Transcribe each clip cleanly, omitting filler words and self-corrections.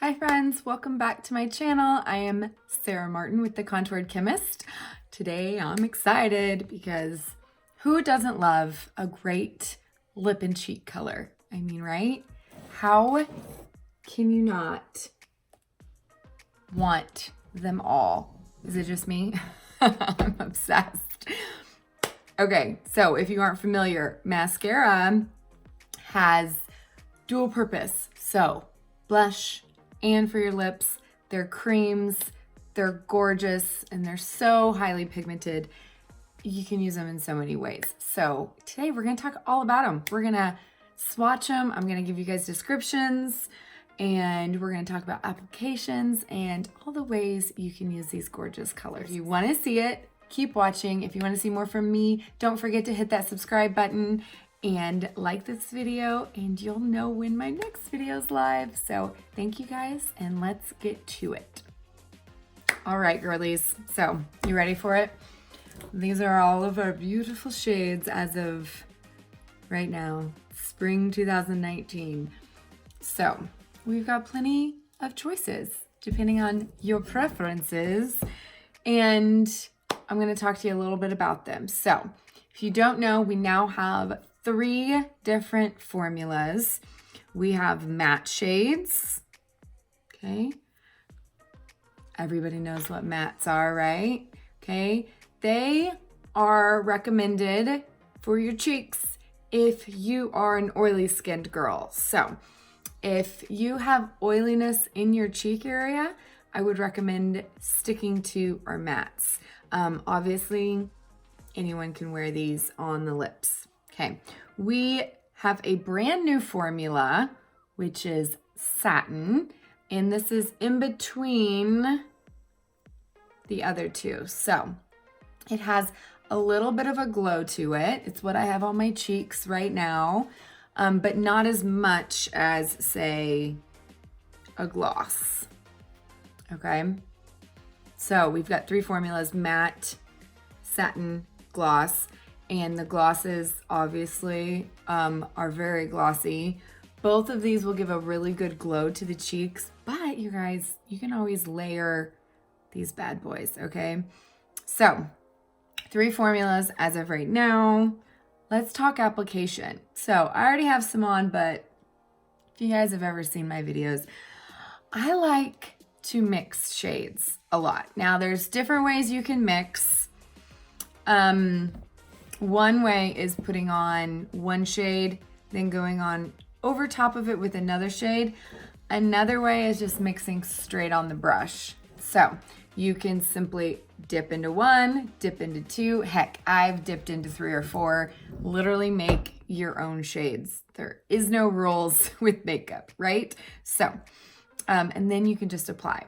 Hi friends, welcome back to my channel. I am Sarah Martin with The Contoured Chemist. Today I'm excited because who doesn't love a great lip and cheek color? I mean, right? How can you not want them all? Is it just me? I'm obsessed. Okay, so if you aren't familiar, mascara has dual purpose. So blush, and for your lips. They're creams, they're gorgeous, and they're so highly pigmented. You can use them in so many ways. So today we're gonna talk all about them. We're gonna swatch them. I'm gonna give you guys descriptions, and we're gonna talk about applications and all the ways you can use these gorgeous colors. If you wanna see it, keep watching. If you wanna see more from me, don't forget to hit that subscribe button and like this video, and you'll know when my next video is live. So thank you guys, and let's get to it. All right, girlies, so you ready for it? These are all of our beautiful shades as of right now, spring 2019. So we've got plenty of choices depending on your preferences, and I'm gonna talk to you a little bit about them. So if you don't know, we now have 3 different formulas. We have matte shades, okay? Everybody knows what mattes are, right? Okay, they are recommended for your cheeks if you are an oily skinned girl. So if you have oiliness in your cheek area, I would recommend sticking to our mattes. Obviously, anyone can wear these on the lips. Okay, we have a brand new formula, which is satin, and this is in between the other two. So it has a little bit of a glow to it. It's what I have on my cheeks right now, but not as much as, say, a gloss. Okay, so we've got 3 formulas: matte, satin, gloss. And the glosses obviously are very glossy. Both of these will give a really good glow to the cheeks, but you guys, you can always layer these bad boys, okay? So 3 formulas as of right now. Let's talk application. So I already have some on, but if you guys have ever seen my videos, I like to mix shades a lot. Now there's different ways you can mix. One way is putting on one shade, then going on over top of it with another shade. Another way is just mixing straight on the brush. So you can simply dip into 1, dip into 2. Heck, I've dipped into 3 or 4. Literally make your own shades. There is no rules with makeup, right? So, and then you can just apply.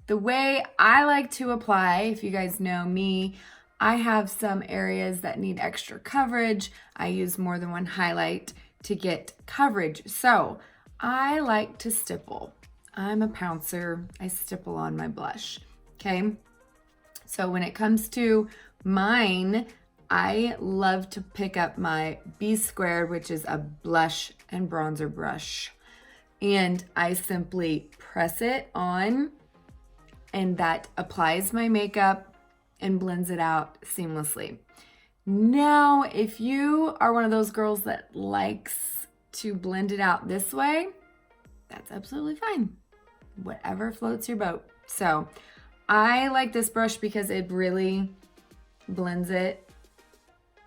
The way I like to apply, if you guys know me, I have some areas that need extra coverage. I use more than one highlight to get coverage. So I like to stipple. I'm a pouncer. I stipple on my blush, okay? So when it comes to mine, I love to pick up my B squared, which is a blush and bronzer brush. And I simply press it on, and that applies my makeup and blends it out seamlessly. Now, if you are one of those girls that likes to blend it out this way, that's absolutely fine. Whatever floats your boat. So I like this brush because it really blends it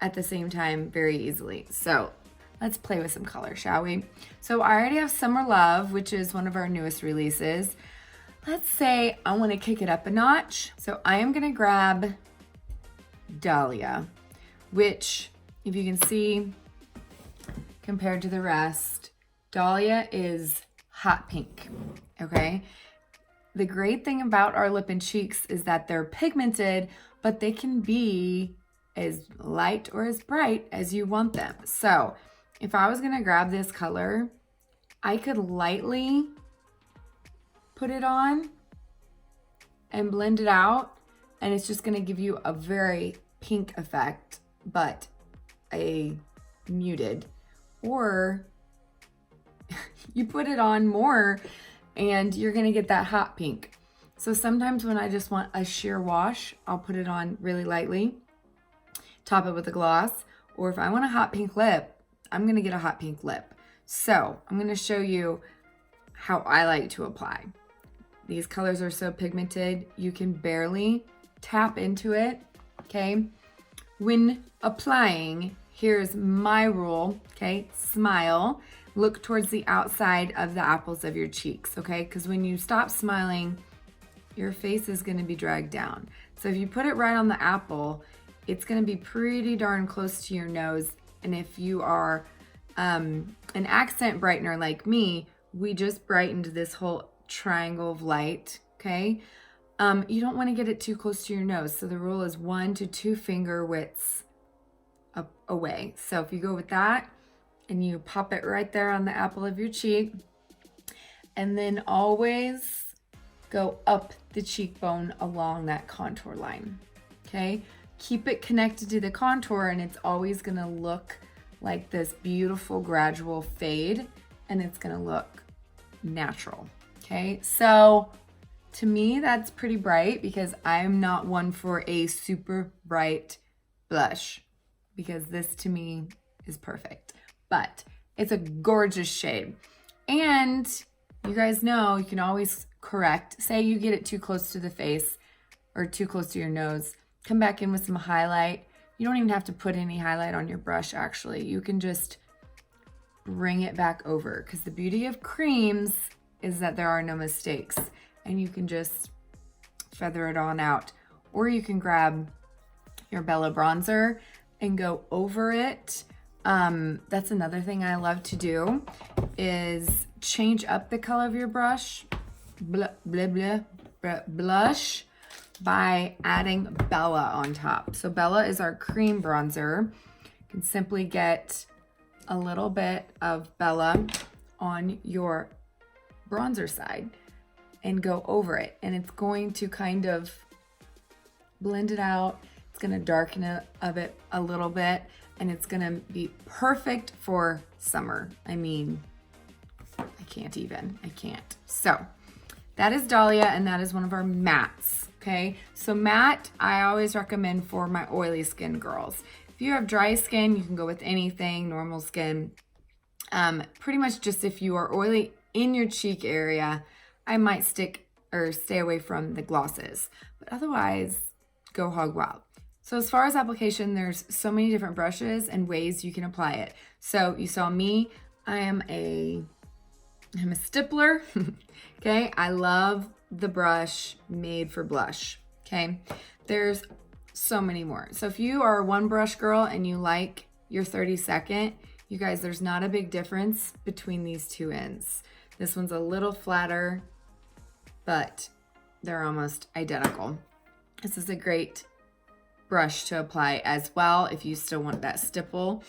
at the same time very easily. So let's play with some color, shall we? So I already have Summer Love, which is one of our newest releases. Let's say I want to kick it up a notch. So I am going to grab Dahlia, which, if you can see, compared to the rest, Dahlia is hot pink, okay? The great thing about our lip and cheeks is that they're pigmented, but they can be as light or as bright as you want them. So if I was going to grab this color, I could lightly put it on and blend it out, and it's just gonna give you a very pink effect, but a muted. Or you put it on more and you're gonna get that hot pink. So sometimes when I just want a sheer wash, I'll put it on really lightly, top it with a gloss, or if I want a hot pink lip, I'm gonna get a hot pink lip. So I'm gonna show you how I like to apply. These colors are so pigmented, you can barely tap into it, okay? When applying, here's my rule, okay? Smile, look towards the outside of the apples of your cheeks, okay? Because when you stop smiling, your face is gonna be dragged down. So if you put it right on the apple, it's gonna be pretty darn close to your nose. And if you are an accent brightener like me, we just brightened this whole triangle of light, okay? You don't want to get it too close to your nose. So the rule is 1 to 2 finger widths away. So if you go with that and you pop it right there on the apple of your cheek, and then always go up the cheekbone along that contour line, okay? Keep it connected to the contour and it's always gonna look like this beautiful gradual fade, and it's gonna look natural, okay? So to me, that's pretty bright because I'm not one for a super bright blush, because this to me is perfect, but it's a gorgeous shade. And you guys know you can always correct. Say you get it too close to the face or too close to your nose, come back in with some highlight. You don't even have to put any highlight on your brush, actually. You can just bring it back over, because the beauty of creams is that there are no mistakes, and you can just feather it on out. Or you can grab your Bella bronzer and go over it. That's another thing I love to do, is change up the color of your brush, blush, by adding Bella on top. So Bella is our cream bronzer. You can simply get a little bit of Bella on your bronzer side and go over it. And it's going to kind of blend it out. It's gonna darken it a little bit, and it's gonna be perfect for summer. I mean, I can't. So that is Dahlia, and that is one of our mattes. Okay, so matte, I always recommend for my oily skin girls. If you have dry skin, you can go with anything, normal skin. Pretty much just if you are oily in your cheek area, I might stay away from the glosses. But otherwise, go hog wild. So as far as application, there's so many different brushes and ways you can apply it. So you saw me, I'm a stippler, okay? I love the brush made for blush, okay? There's so many more. So if you are a one brush girl and you like your 30-second, you guys, there's not a big difference between these two ends. This one's a little flatter, but they're almost identical. This is a great brush to apply as well if you still want that stipple.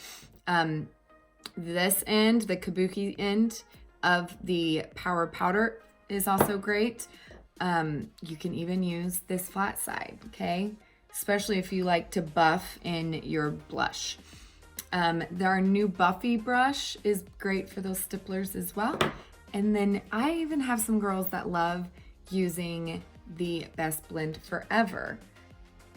This end, the kabuki end of the Power Powder, is also great. You can even use this flat side, okay? Especially if you like to buff in your blush. Our new Buffy brush is great for those stipplers as well. And then I even have some girls that love using the Best Blend Forever.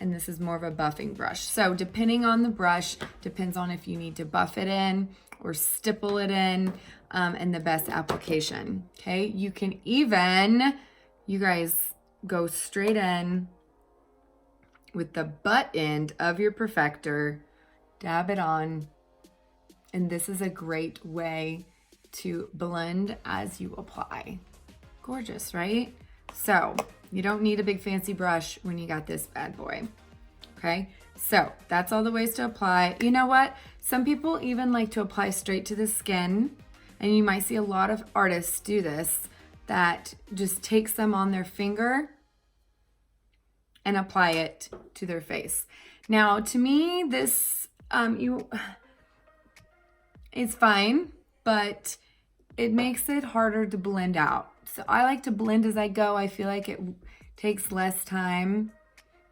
And this is more of a buffing brush. So depending on the brush, depends on if you need to buff it in or stipple it in, and the best application, okay? You can even, you guys, go straight in with the butt end of your perfector, dab it on, and this is a great way to blend as you apply. Gorgeous, right? So you don't need a big fancy brush when you got this bad boy, okay? So that's all the ways to apply. You know what? Some people even like to apply straight to the skin, and you might see a lot of artists do this, that just takes them on their finger and apply it to their face. Now, to me, this, it's fine, but it makes it harder to blend out. So I like to blend as I go. I feel like it takes less time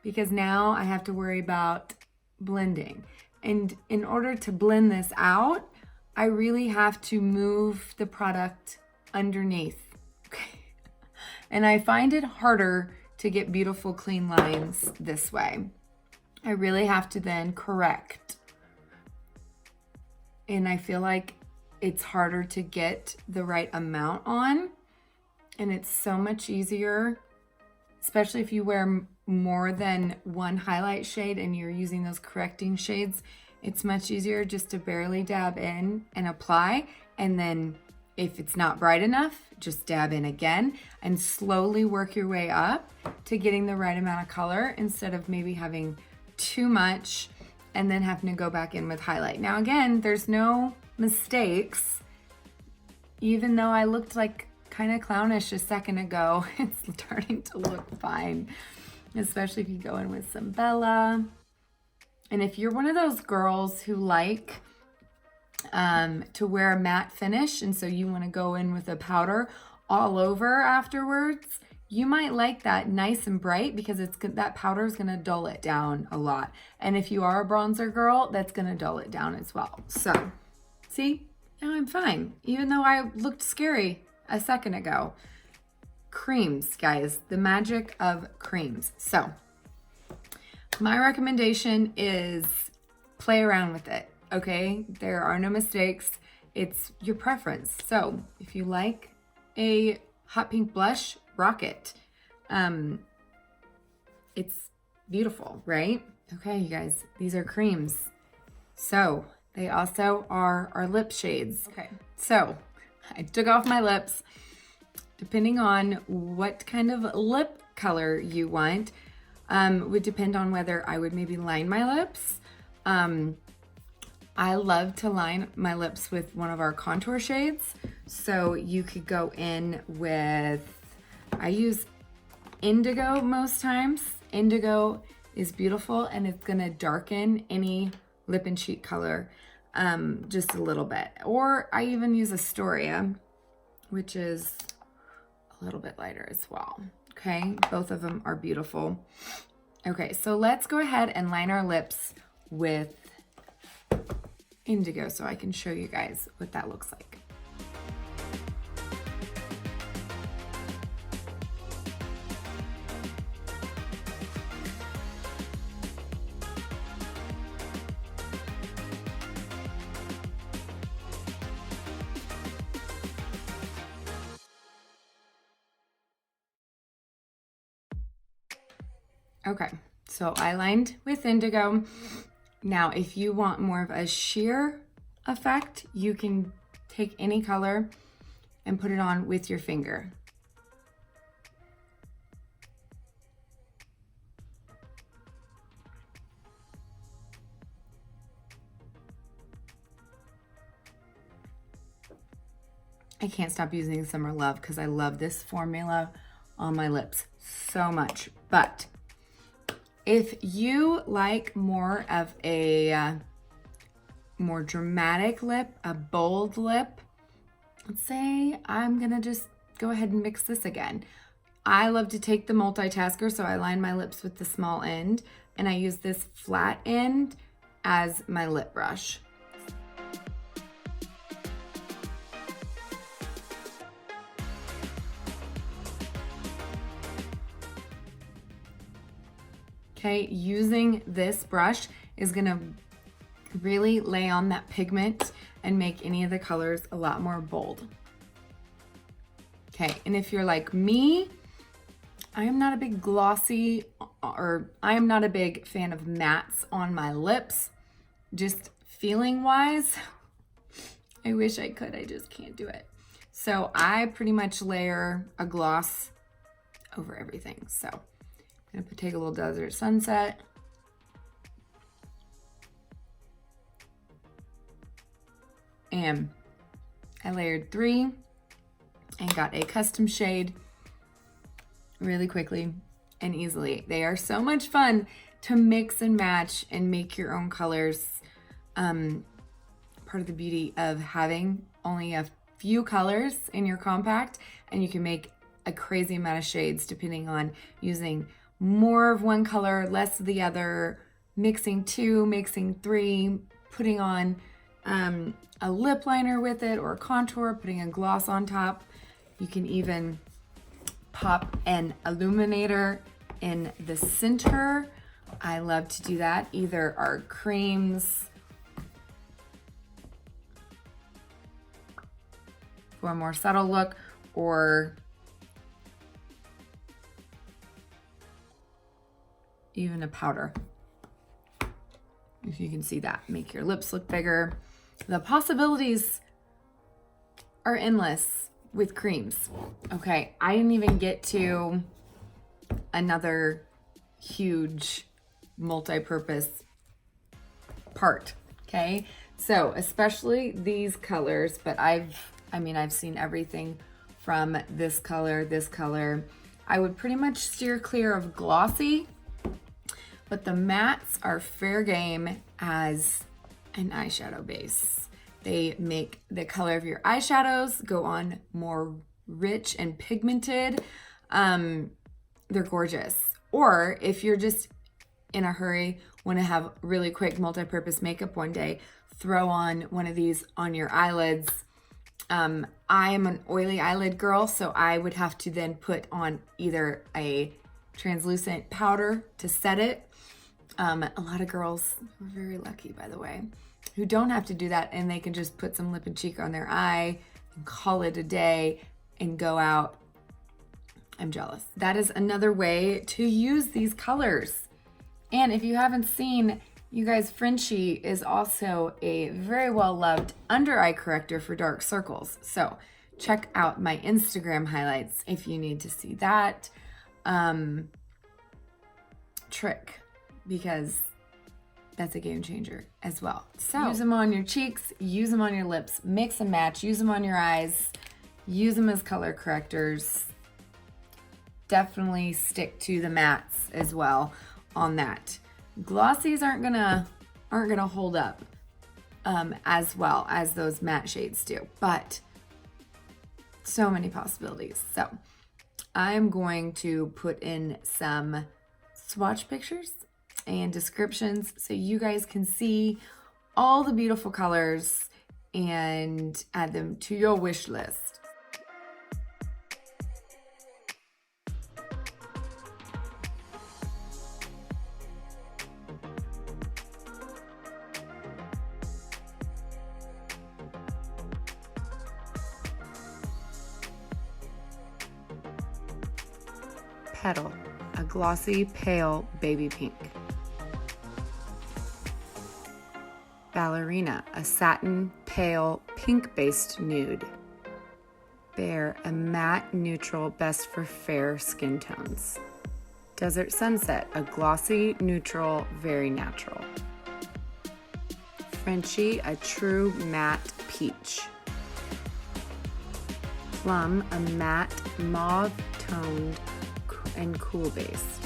because now I have to worry about blending. And in order to blend this out, I really have to move the product underneath. Okay. And I find it harder to get beautiful clean lines this way. I really have to then correct. And I feel like it's harder to get the right amount on. And it's so much easier, especially if you wear more than one highlight shade and you're using those correcting shades. It's much easier just to barely dab in and apply. And then if it's not bright enough, just dab in again and slowly work your way up to getting the right amount of color instead of maybe having too much and then having to go back in with highlight. Now again, there's no mistakes. Even though I looked like kind of clownish a second ago, it's starting to look fine, especially if you go in with some Bella. And if you're one of those girls who like to wear a matte finish, and so you want to go in with a powder all over afterwards, you might like that nice and bright because that powder is going to dull it down a lot. And if you are a bronzer girl, that's going to dull it down as well. So, see, now I'm fine, even though I looked scary a second ago. Creams, guys, the magic of creams. So, my recommendation is play around with it, okay? There are no mistakes. It's your preference. So, if you like a hot pink blush, rock it. It's beautiful, right? Okay, you guys, these are creams. So they also are our lip shades. Okay, so I took off my lips. Depending on what kind of lip color you want, would depend on whether I would maybe line my lips. I love to line my lips with one of our contour shades. So you could go in with, I use indigo most times. Indigo is beautiful and it's gonna darken any lip and cheek color just a little bit. Or I even use Astoria, which is a little bit lighter as well. Okay, both of them are beautiful. Okay, so let's go ahead and line our lips with indigo so I can show you guys what that looks like. Okay, so I lined with indigo. Now, if you want more of a sheer effect, you can take any color and put it on with your finger. I can't stop using Summer Love because I love this formula on my lips so much. But if you like more of a more dramatic lip, a bold lip, let's say I'm gonna just go ahead and mix this again. I love to take the Multitasker, so I line my lips with the small end, and I use this flat end as my lip brush. Okay, using this brush is gonna really lay on that pigment and make any of the colors a lot more bold. Okay, and if you're like me, I am not a big glossy, or I am not a big fan of mattes on my lips. Just feeling wise, I wish I could, I just can't do it. So I pretty much layer a gloss over everything. So I'm gonna take a little Desert Sunset. And I layered 3 and got a custom shade really quickly and easily. They are so much fun to mix and match and make your own colors. Part of the beauty of having only a few colors in your compact, and you can make a crazy amount of shades depending on using more of one color, less of the other, mixing 2, mixing 3, putting on a lip liner with it or a contour, putting a gloss on top. You can even pop an illuminator in the center. I love to do that, either our creams for a more subtle look, or even a powder. If you can see that, make your lips look bigger. The possibilities are endless with creams. Okay, I didn't even get to another huge multi-purpose part, okay? So especially these colors, but I've seen everything from this color. I would pretty much steer clear of glossy, but the mattes are fair game as an eyeshadow base. They make the color of your eyeshadows go on more rich and pigmented. They're gorgeous. Or if you're just in a hurry, want to have really quick multi-purpose makeup one day, throw on one of these on your eyelids. I am an oily eyelid girl, so I would have to then put on either a translucent powder to set it. A lot of girls are very lucky, by the way, who don't have to do that, and they can just put some lip and cheek on their eye and call it a day and go out. I'm jealous. That is another way to use these colors. And if you haven't seen, you guys, Frenchie is also a very well-loved under-eye corrector for dark circles. So check out my Instagram highlights if you need to see that trick, because that's a game changer as well. So use them on your cheeks, use them on your lips, mix and match, use them on your eyes, use them as color correctors. Definitely stick to the mattes as well on that. Glossies aren't gonna hold up as well as those matte shades do, but so many possibilities. So I'm going to put in some swatch pictures and descriptions so you guys can see all the beautiful colors and add them to your wish list. Petal, a glossy pale baby pink. Ballerina, a satin pale pink-based nude. Bear, a matte neutral best for fair skin tones. Desert Sunset, a glossy neutral very natural. Frenchie, a true matte peach. Plum, a matte mauve toned and cool base.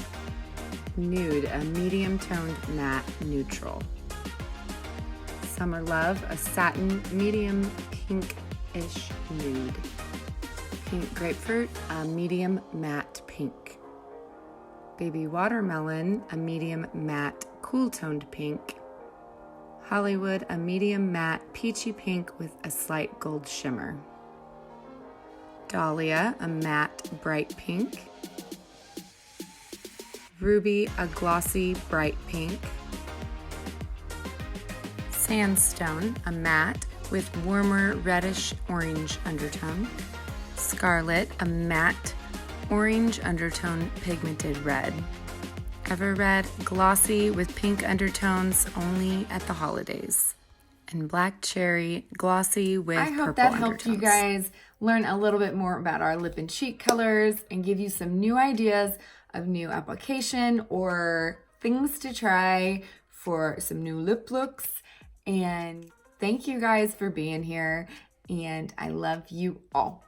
Nude, a medium toned matte neutral. Summer Love, a satin medium pink-ish nude. Pink Grapefruit, a medium matte pink. Baby Watermelon, a medium matte cool toned pink. Hollywood, a medium matte peachy pink with a slight gold shimmer. Dahlia, a matte bright pink. Ruby, a glossy bright pink. Sandstone, a matte with warmer reddish orange undertone. Scarlet, a matte orange undertone pigmented red. Ever Red, glossy with pink undertones only at the holidays. And Black Cherry, glossy with purple undertones. I hope that helped you guys learn a little bit more about our lip and cheek colors and give you some new ideas of new application or things to try for some new lip looks. And thank you guys for being here, and I love you all.